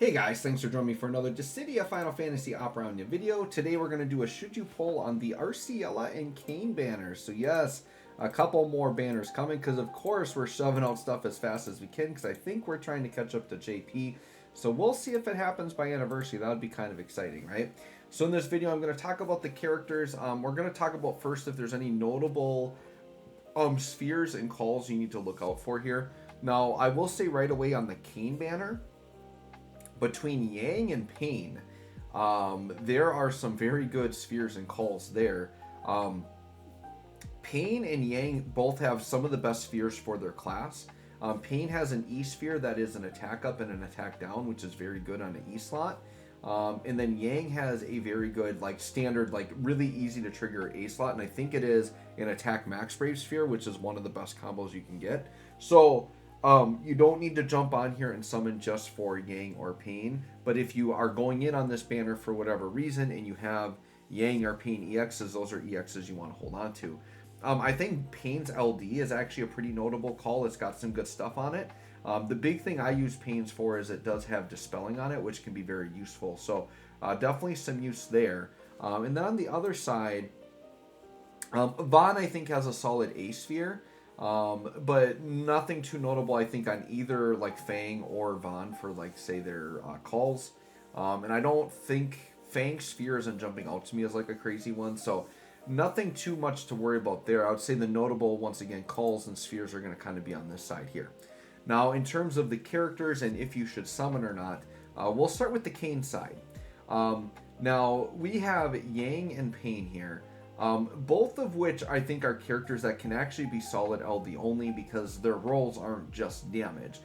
Hey guys, thanks for joining me for another Dissidia Final Fantasy Opera Omnia video. Today we're going to do a should you poll on the Arciela and Kain banners. So yes, a couple more banners coming because of course we're shoving out stuff as fast as we can because I think we're trying to catch up to JP. So we'll see if it happens by anniversary. That would be kind of exciting, right? So in this video I'm going to talk about the characters. We're going to talk about first if there's any notable spheres and calls you need to look out for here. Now I will say right away on the Kain banner, between Yang and Pain, there are some very good spheres and calls there. Pain and Yang both have some of the best spheres for their class. Pain has an E sphere that is an attack up and an attack down, which is very good on an E slot. And then Yang has a very good, like standard, like really easy to trigger A slot, and I think it is an attack max brave sphere, which is one of the best combos you can get. So you don't need to jump on here and summon just for Yang or Pain, but if you are going in on this banner for whatever reason and you have Yang or Pain EXs, those are EXs you want to hold on to. I think Pain's LD is actually a pretty notable call. It's got some good stuff on it. The big thing I use Pain's for is it does have Dispelling on it, which can be very useful. So definitely some use there. And then on the other side, Vaughn I think has a solid A sphere. But nothing too notable, I think, on either like Fang or Vaughn for like say their calls. And I don't think Fang's sphere isn't jumping out to me as like a crazy one, so nothing too much to worry about there. I would say the notable, once again, calls and spheres are going to kind of be on this side here. Now, in terms of the characters and if you should summon or not, we'll start with the Kain side. Now, we have Yang and Pain here. Both of which I think are characters that can actually be solid LD only because their roles aren't just damage.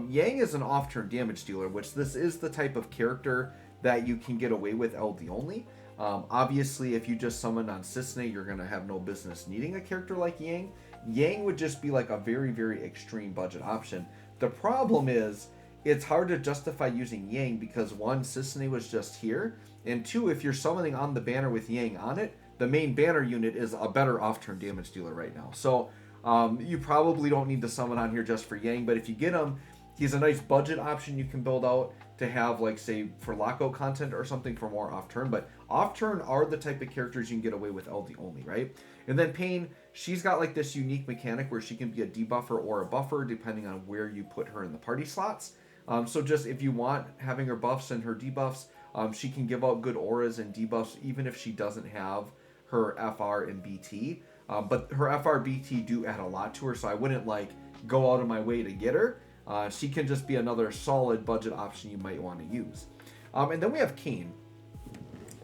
Yang is an off-turn damage dealer, which this is the type of character that you can get away with LD only. Obviously, if you just summon on Cissnei, you're going to have no business needing a character like Yang. Yang would just be like a very, very extreme budget option. The problem is, it's hard to justify using Yang because one, Cissnei was just here, and two, if you're summoning on the banner with Yang on it, the main banner unit is a better off-turn damage dealer right now. So you probably don't need to summon on here just for Yang, but if you get him, he's a nice budget option you can build out to have, like, say, for lockout content or something for more off-turn. But off-turn are the type of characters you can get away with LD only, right? And then Pain, she's got, like, this unique mechanic where she can be a debuffer or a buffer depending on where you put her in the party slots. So just if you want having her buffs and her debuffs, she can give out good auras and debuffs even if she doesn't have her FR and BT. But her FR BT do add a lot to her, so I wouldn't, like, go out of my way to get her. She can just be another solid budget option you might want to use. And then we have Kain.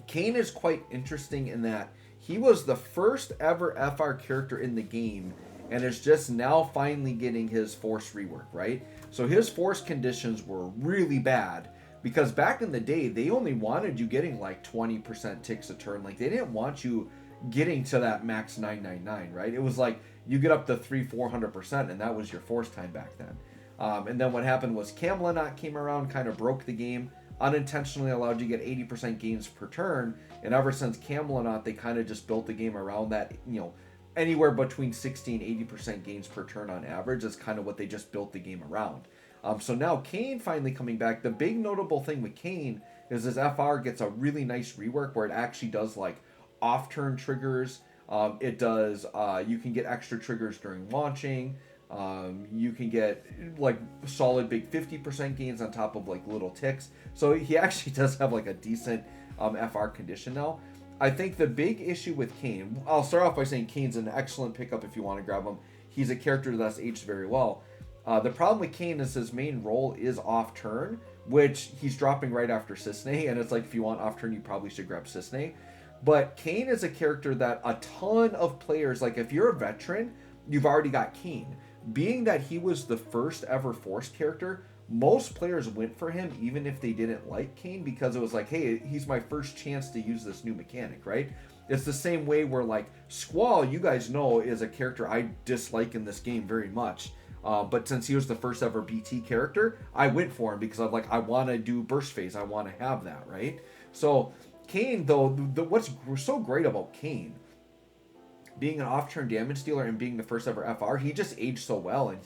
Kain is quite interesting in that he was the first ever FR character in the game and is just now finally getting his force rework, right? So his force conditions were really bad because back in the day, they only wanted you getting like 20% ticks a turn. Like, they didn't want you getting to that max 999, right? It was like you get up to 300-400% and that was your force time back then. And then what happened was Camelot came around, kind of broke the game, unintentionally allowed you to get 80% gains per turn, and ever since Camelot, they kind of just built the game around that, you know, anywhere between 60 and 80% gains per turn on average is kind of what they just built the game around. So now Kain finally coming back. The big notable thing with Kain is his FR gets a really nice rework where it actually does like off-turn triggers. It does, you can get extra triggers during launching. You can get like solid big 50% gains on top of like little ticks. So he actually does have like a decent FR condition now. I think the big issue with Kain, I'll start off by saying Kain's an excellent pickup if you want to grab him. He's a character that's aged very well. The problem with Kain is his main role is off turn, which he's dropping right after Cissnei, and it's like if you want off turn, you probably should grab Cissnei. But Kain is a character that a ton of players, like if you're a veteran, you've already got Kain. Being that he was the first ever Force character, most players went for him even if they didn't like Kain because it was like, hey, he's my first chance to use this new mechanic, right? It's the same way where like Squall, you guys know, is a character I dislike in this game very much. But since he was the first ever BT character, I went for him because I'm like, I want to do burst phase. I want to have that, right? So Kain, though, what's so great about Kain, being an off-turn damage dealer and being the first ever FR, he just aged so well, and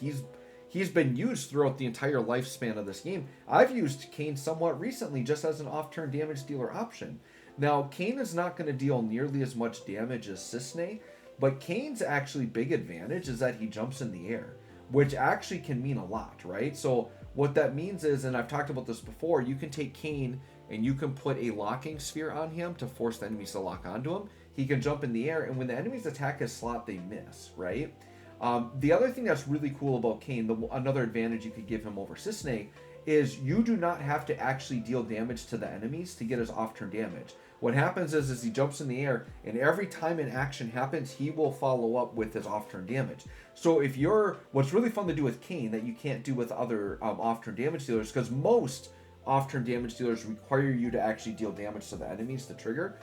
he's been used throughout the entire lifespan of this game. I've used Kain somewhat recently just as an off-turn damage dealer option. Now, Kain is not going to deal nearly as much damage as Cissnei, but Kain's actually big advantage is that he jumps in the air, which actually can mean a lot, right? So what that means is, and I've talked about this before, you can take Kain and you can put a locking sphere on him to force the enemies to lock onto him. He can jump in the air, and when the enemies attack his slot, they miss, right? The other thing that's really cool about Kain, another advantage you could give him over Cissnei, is you do not have to actually deal damage to the enemies to get his off-turn damage. What happens is he jumps in the air, and every time an action happens, he will follow up with his off-turn damage. So if you're, what's really fun to do with Kain that you can't do with other off-turn damage dealers, because most off-turn damage dealers require you to actually deal damage to the enemies to trigger.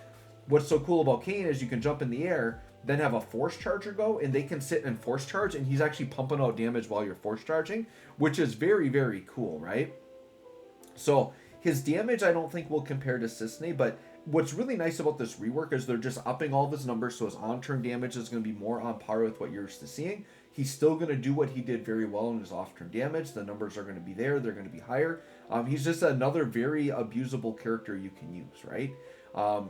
What's so cool about Kain is you can jump in the air, then have a force charger go, and they can sit and force charge, and he's actually pumping out damage while you're force charging, which is very, very cool, right? So his damage I don't think will compare to Cissnei, but what's really nice about this rework is they're just upping all of his numbers, so his on-turn damage is going to be more on par with what you're used to seeing. He's still going to do what he did very well in his off-turn damage. The numbers are going to be there. They're going to be higher. He's just another very abusable character you can use, right?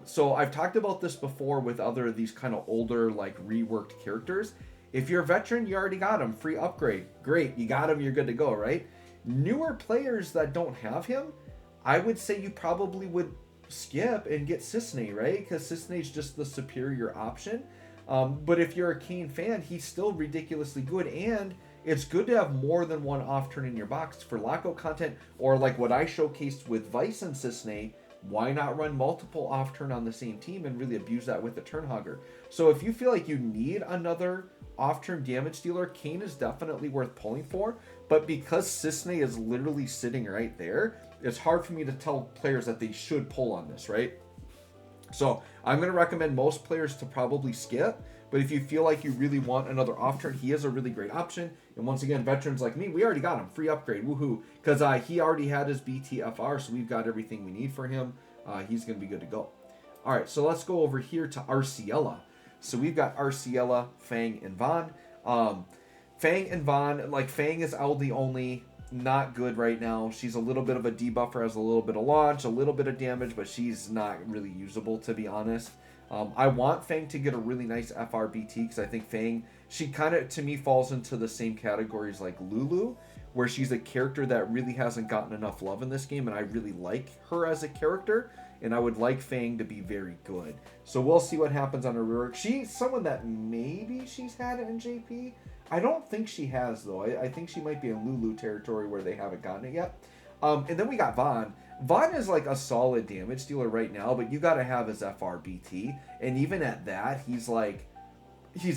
So I've talked about this before with other of these kind of older, like, reworked characters. If you're a veteran, you already got him. Free upgrade. Great. You got him. You're good to go, right? Newer players that don't have him, I would say you probably would skip and get Cissnei, right? Because Cissnei's just the superior option. But if you're a Kain fan, he's still ridiculously good, and it's good to have more than one off-turn in your box for lockout content, or like what I showcased with Vice and Cissnei. Why not run multiple off-turn on the same team and really abuse that with the turn hogger? So if you feel like you need another off-turn damage dealer, Kain is definitely worth pulling for. But because Cissnei is literally sitting right there, it's hard for me to tell players that they should pull on this, right? So I'm going to recommend most players to probably skip. But if you feel like you really want another off-turn, he is a really great option. And once again, veterans like me, we already got him. Free upgrade. Woohoo. Because he already had his BTFR, so we've got everything we need for him. He's going to be good to go. All right, so let's go over here to Arciela. So we've got Arciela, Fang, and Vaughn. Fang and Vaughn, like, Fang is LD only. Not good right now. She's a little bit of a debuffer, has a little bit of launch, a little bit of damage, but she's not really usable, to be honest. I want Fang to get a really nice FRBT because I think Fang, she kind of, to me, falls into the same categories like Lulu, where she's a character that really hasn't gotten enough love in this game, and I really like her as a character, and I would like Fang to be very good. So we'll see what happens on her rework. She's someone that maybe she's had it in JP. I don't think she has, though. I think she might be in Lulu territory where they haven't gotten it yet. And then we got Vaughn. Vaughn is like a solid damage dealer right now, but you got to have his FRBT. And even at that, he's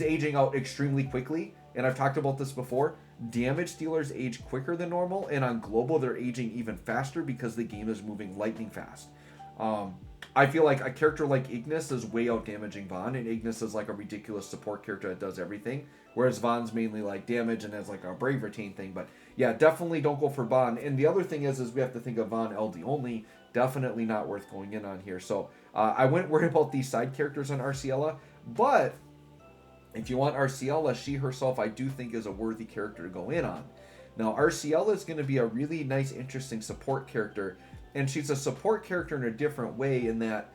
aging out extremely quickly. And I've talked about this before. Damage dealers age quicker than normal, and on global, they're aging even faster because the game is moving lightning fast. I feel like a character like Ignis is way out damaging Vaughn, and Ignis is like a ridiculous support character that does everything, whereas Vaughn's mainly like damage and has like a brave retain thing. But yeah, definitely don't go for Vaughn. And the other thing is we have to think of Vaughn LD only. Definitely not worth going in on here. So I wouldn't worry about these side characters on Arciela, but if you want Arciela, she herself I do think is a worthy character to go in on. Now Arciela is going to be a really nice, interesting support character. And she's a support character in a different way in that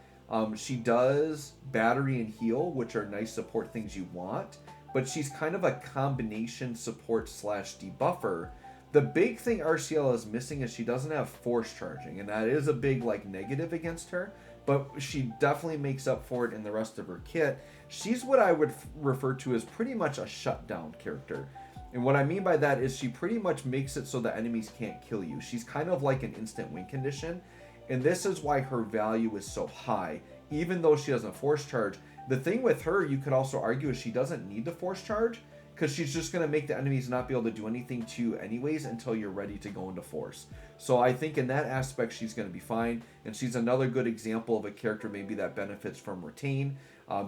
she does battery and heal, which are nice support things you want. But she's kind of a combination support / debuffer. The big thing Arciela is missing is she doesn't have force charging. And that is a big like negative against her. But she definitely makes up for it in the rest of her kit. She's what I would refer to as pretty much a shutdown character. And what I mean by that is she pretty much makes it so the enemies can't kill you. She's kind of like an instant win condition. And this is why her value is so high, even though she doesn't force charge. The thing with her, you could also argue, is she doesn't need to force charge because she's just going to make the enemies not be able to do anything to you anyways until you're ready to go into force. So I think in that aspect, she's going to be fine. And she's another good example of a character maybe that benefits from retain,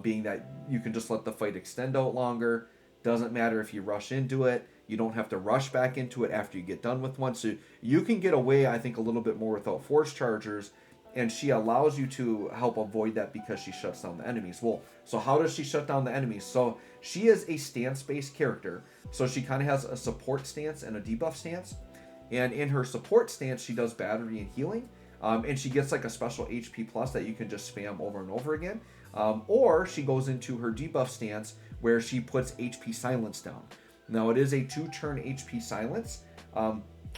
being that you can just let the fight extend out longer. Doesn't matter if you rush into it. You don't have to rush back into it after you get done with one. So you can get away, I think, a little bit more without force chargers. and she allows you to help avoid that because she shuts down the enemies. Well, so how does she shut down the enemies? So she is a stance-based character, so she kind of has a support stance and a debuff stance, and in her support stance she does battery and healing, and she gets like a special HP plus that you can just spam over and over again, or she goes into her debuff stance where she puts HP silence down. Now it is a 2-turn HP silence,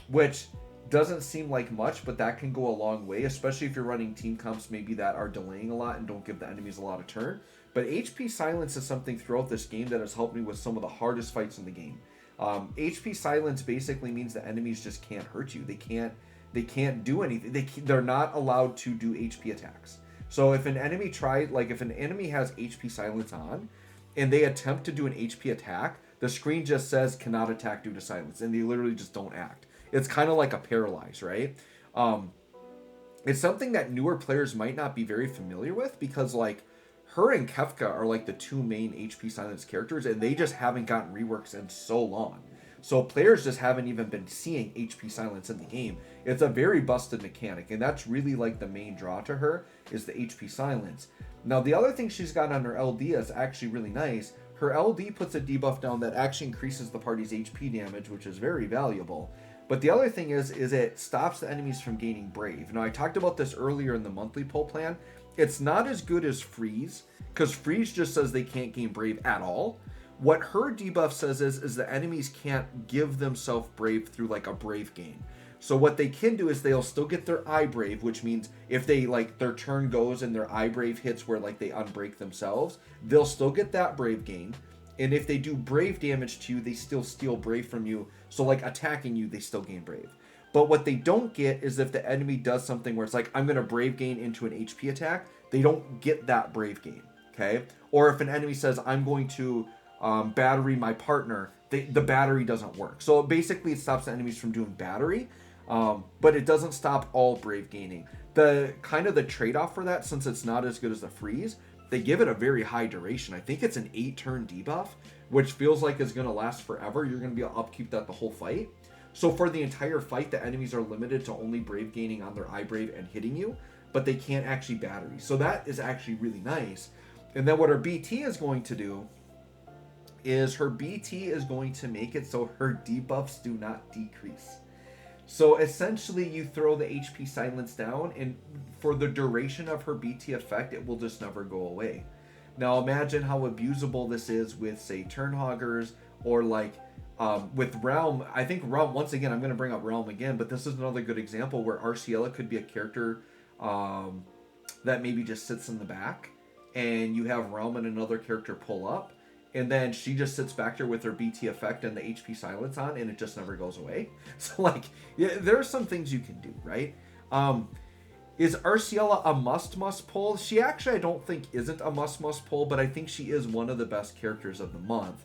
which doesn't seem like much, but that can go a long way, especially if you're running team comps maybe that are delaying a lot and don't give the enemies a lot of turn. But HP silence is something throughout this game that has helped me with some of the hardest fights in the game. HP silence basically means the enemies just can't hurt you. They can't do anything. They're not allowed to do HP attacks. So if an enemy if an enemy has HP silence on and they attempt to do an HP attack, the screen just says cannot attack due to silence, and they literally just don't act. It's kind of like a paralyze, right? It's something that newer players might not be very familiar with, because like her and Kefka are like the 2 main HP silence characters, and they just haven't gotten reworks in so long. So players just haven't even been seeing HP silence in the game. It's a very busted mechanic, and that's really like the main draw to her, is the HP silence. Now the other thing she's got on her LD is actually really nice. Her LD puts a debuff down that actually increases the party's HP damage, which is very valuable. But the other thing is it stops the enemies from gaining Brave. Now, I talked about this earlier in the monthly pull plan. It's not as good as Freeze, because Freeze just says they can't gain Brave at all. What her debuff says is the enemies can't give themselves Brave through like a Brave gain. So what they can do is they'll still get their eye Brave, which means if they like their turn goes and their eye Brave hits where like they unbreak themselves, they'll still get that Brave gain. And if they do Brave damage to you, they still steal Brave from you. So like attacking you, they still gain Brave. But what they don't get is if the enemy does something where it's like, I'm going to Brave gain into an HP attack, they don't get that Brave gain, okay? Or if an enemy says, I'm going to battery my partner, the battery doesn't work. So basically it stops the enemies from doing battery, but it doesn't stop all Brave gaining. The kind of the trade-off for that, since it's not as good as the Freeze, they give it a very high duration. I think it's an 8-turn debuff, which feels like it's going to last forever. You're going to be able to upkeep that the whole fight. So for the entire fight, the enemies are limited to only Brave gaining on their eye Brave and hitting you, but they can't actually battery. So that is actually really nice. And then what her BT is going to do is her BT is going to make it so her debuffs do not decrease. So essentially you throw the HP silence down, and for the duration of her BT effect, it will just never go away. Now imagine how abusable this is with, say, Turnhoggers, or like with Realm. I think Realm, once again, I'm going to bring up Realm again, but this is another good example where Arciela could be a character that maybe just sits in the back, and you have Realm and another character pull up, and then she just sits back there with her BT effect and the HP silence on, and it just never goes away. So like, yeah, there are some things you can do, right? Is Arciela a must pull? She actually, I don't think isn't a must pull, but I think she is one of the best characters of the month,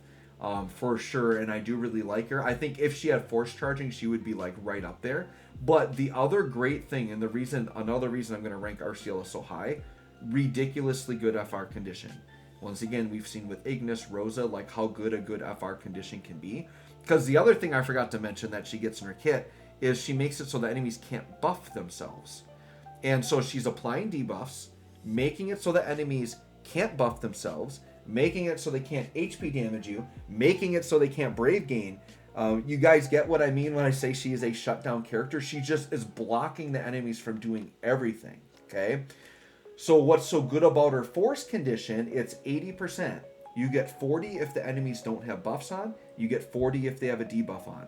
for sure, and I do really like her. I think if she had force charging, she would be like right up there. But the other great thing, and another reason I'm going to rank Arciela so high, ridiculously good FR condition. Once again, we've seen with Ignis, Rosa, like how good a good FR condition can be. Because the other thing I forgot to mention that she gets in her kit is she makes it so the enemies can't buff themselves. And so she's applying debuffs, making it so the enemies can't buff themselves, making it so they can't HP damage you, making it so they can't Brave gain. You guys get what I mean when I say she is a shutdown character? She just is blocking the enemies from doing everything, okay? So what's so good about her force condition, it's 80%. You get 40 if the enemies don't have buffs on. You get 40 if they have a debuff on.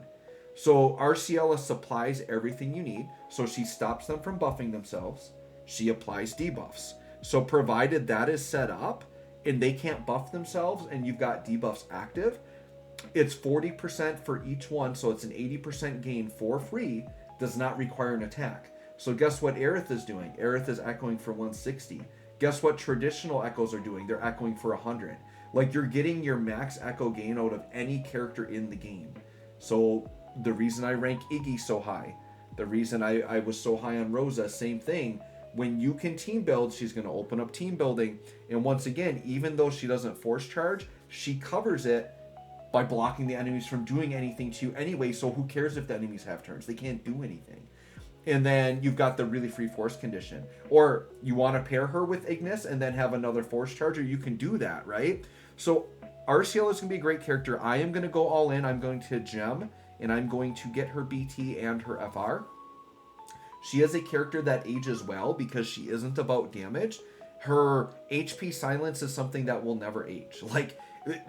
So Arciela supplies everything you need. So she stops them from buffing themselves. She applies debuffs. So provided that is set up and they can't buff themselves and you've got debuffs active, it's 40% for each one. So it's an 80% gain for free. Does not require an attack. So guess what Aerith is doing? Aerith is echoing for 160. Guess what traditional echoes are doing? They're echoing for 100. Like, you're getting your max echo gain out of any character in the game. So the reason I rank Iggy so high, the reason I was so high on Rosa, same thing. When you can team build, she's going to open up team building. And once again, even though she doesn't force charge, she covers it by blocking the enemies from doing anything to you anyway. So who cares if the enemies have turns? They can't do anything. And then you've got the really free force condition. Or you want to pair her with Ignis and then have another force charger, you can do that, right? So Arciela is going to be a great character. I am going to go all in. I'm going to gem, and I'm going to get her BT and her FR. She is a character that ages well because she isn't about damage. Her HP silence is something that will never age. Like,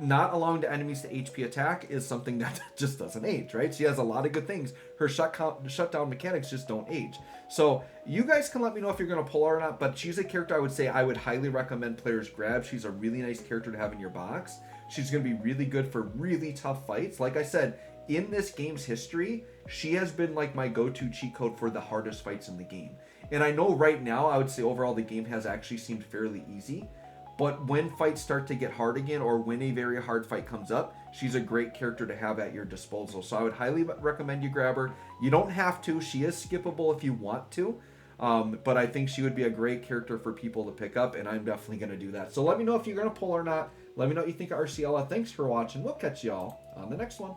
not allowing the enemies to HP attack is something that just doesn't age, right? She has a lot of good things. Her shutdown mechanics just don't age. So you guys can let me know if you're going to pull her or not, but she's a character I would say I would highly recommend players grab. She's a really nice character to have in your box. She's going to be really good for really tough fights. Like I said, in this game's history, she has been like my go-to cheat code for the hardest fights in the game. And I know right now, I would say overall the game has actually seemed fairly easy. But when fights start to get hard again, or when a very hard fight comes up, she's a great character to have at your disposal. So I would highly recommend you grab her. You don't have to. She is skippable if you want to. But I think she would be a great character for people to pick up, and I'm definitely going to do that. So let me know if you're going to pull or not. Let me know what you think of Arciela. Thanks for watching. We'll catch y'all on the next one.